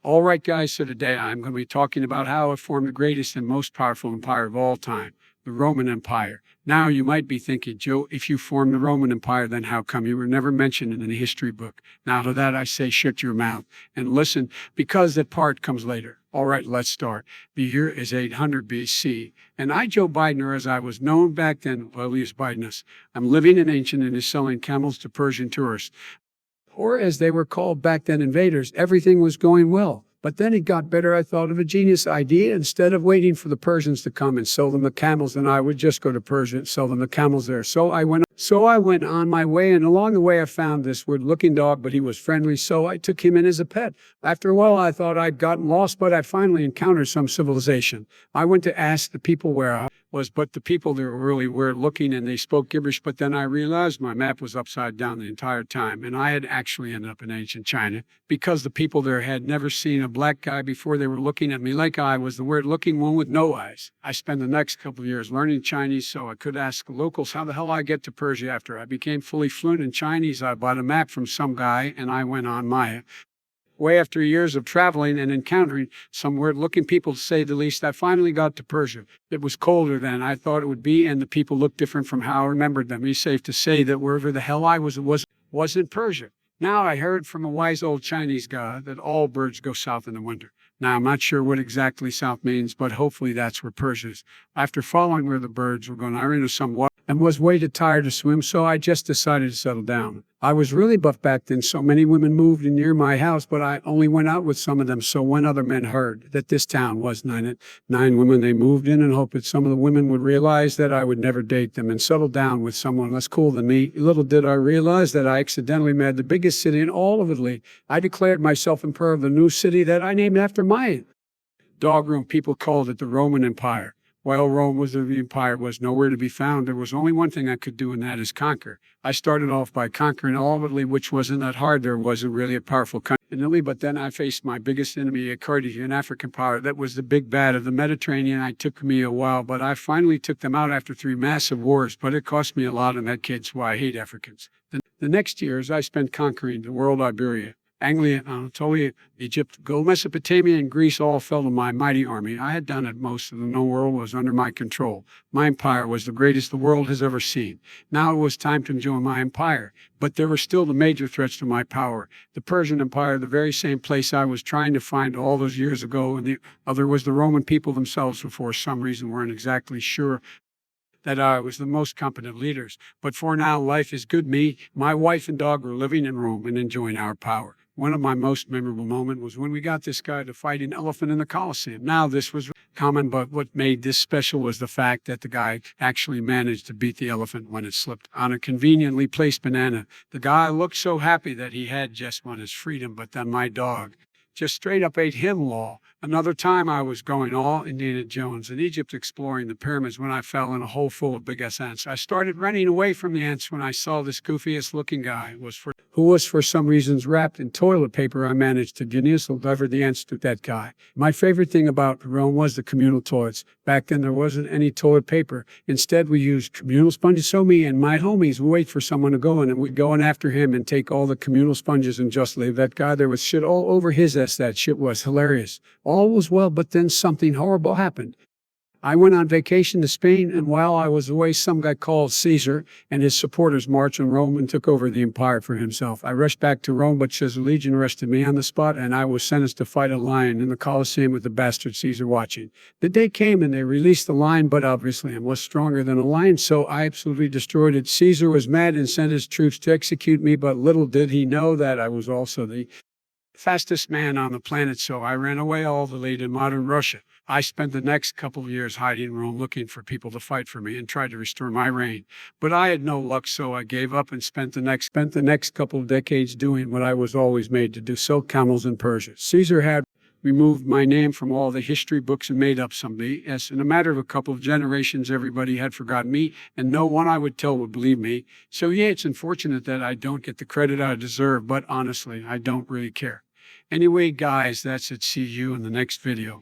All right, guys, so today I'm going to be talking about how it formed the greatest and most powerful empire of all time, the Roman Empire. Now, you might be thinking, Joe, if you formed the Roman Empire, then how come you were never mentioned in the history book? Now, to that I say, shut your mouth and listen, because that part comes later. All right, let's start. The year is 800 BC, and I, Joe Biden, or as I was known back then, well, Elias Bidenus, I'm living in ancient and is selling camels to Persian tourists. Or as they were called back then, invaders. Everything was going well. But then it got better. I thought of a genius idea. Instead of waiting for the Persians to come and sell them the camels, then I would just go to Persia and sell them the camels there. So I went on my way, and along the way I found this weird-looking dog, but he was friendly, so I took him in as a pet. After a while, I thought I'd gotten lost, but I finally encountered some civilization. I went to ask the people where I was, but the people there were really weird-looking, and they spoke gibberish. But then I realized my map was upside down the entire time, and I had actually ended up in ancient China because the people there had never seen a black guy before. They were looking at me like I was the weird-looking one with no eyes. I spent the next couple of years learning Chinese so I could ask the locals how the hell I get to Persia. After I became fully fluent in Chinese, I bought a map from some guy, and I went on my way. After years of traveling and encountering some weird-looking people, to say the least, I finally got to Persia. It was colder than I thought it would be, and the people looked different from how I remembered them. It's safe to say that wherever the hell I was in Persia. Now, I heard from a wise old Chinese guy that all birds go south in the winter. Now, I'm not sure what exactly south means, but hopefully that's where Persia is. After following where the birds were going, I ran into some water and was way too tired to swim, so I just decided to settle down. I was really buff back then, so many women moved in near my house, but I only went out with some of them. So when other men heard that this town was nine women, they moved in and hoped that some of the women would realize that I would never date them and settle down with someone less cool than me. Little did I realize that I accidentally made the biggest city in all of Italy. I declared myself emperor of the new city that I named after my dogroom. People called it the Roman Empire. While Rome was the empire was nowhere to be found, there was only one thing I could do, and that is conquer. I started off by conquering all of Italy, which wasn't that hard. There wasn't really a powerful country in Italy, but then I faced my biggest enemy, a Carthage, African power that was the big bad of the Mediterranean. It took me a while, but I finally took them out after 3 massive wars, but it cost me a lot, and that kid's why I hate Africans. The next years, I spent conquering the world. Iberia, Anglia, Anatolia, Egypt, Gold, Mesopotamia, and Greece all fell to my mighty army. I had done it. Most of the known world was under my control. My empire was the greatest the world has ever seen. Now it was time to enjoy my empire. But there were still the major threats to my power. The Persian Empire, the very same place I was trying to find all those years ago, and the other was the Roman people themselves, who for some reason weren't exactly sure that I was the most competent leaders. But for now, life is good. Me, my wife, and dog were living in Rome and enjoying our power. One of my most memorable moments was when we got this guy to fight an elephant in the Colosseum. Now, this was common, but what made this special was the fact that the guy actually managed to beat the elephant when it slipped on a conveniently placed banana. The guy looked so happy that he had just won his freedom, but then my dog just straight up ate him law. Another time I was going all Indiana Jones in Egypt exploring the pyramids when I fell in a hole full of big ass ants. I started running away from the ants when I saw this goofiest looking guy who was for some reasons wrapped in toilet paper. I managed to deliver the ants to that guy. My favorite thing about Rome was the communal toilets. Back then there wasn't any toilet paper. Instead we used communal sponges. So me and my homies would wait for someone to go in, and we'd go in after him and take all the communal sponges and just leave that guy there with shit all over his ass. That shit was hilarious. All was well, but then something horrible happened. I went on vacation to Spain, and while I was away, some guy called Caesar and his supporters marched on Rome and took over the empire for himself. I rushed back to Rome, but Caesar's legion arrested me on the spot, and I was sentenced to fight a lion in the Colosseum with the bastard Caesar watching. The day came, and they released the lion, but obviously I was stronger than a lion, so I absolutely destroyed it. Caesar was mad and sent his troops to execute me, but little did he know that I was also the fastest man on the planet, so I ran away all the way to modern Russia. I spent the next couple of years hiding in Rome looking for people to fight for me and tried to restore my reign. But I had no luck, so I gave up and spent the next couple of decades doing what I was always made to do, sell camels in Persia. Caesar had removed my name from all the history books and made up some BS. In a matter of a couple of generations, everybody had forgotten me, and no one I would tell would believe me. So yeah, it's unfortunate that I don't get the credit I deserve, but honestly, I don't really care. Anyway, guys, that's it. See you in the next video.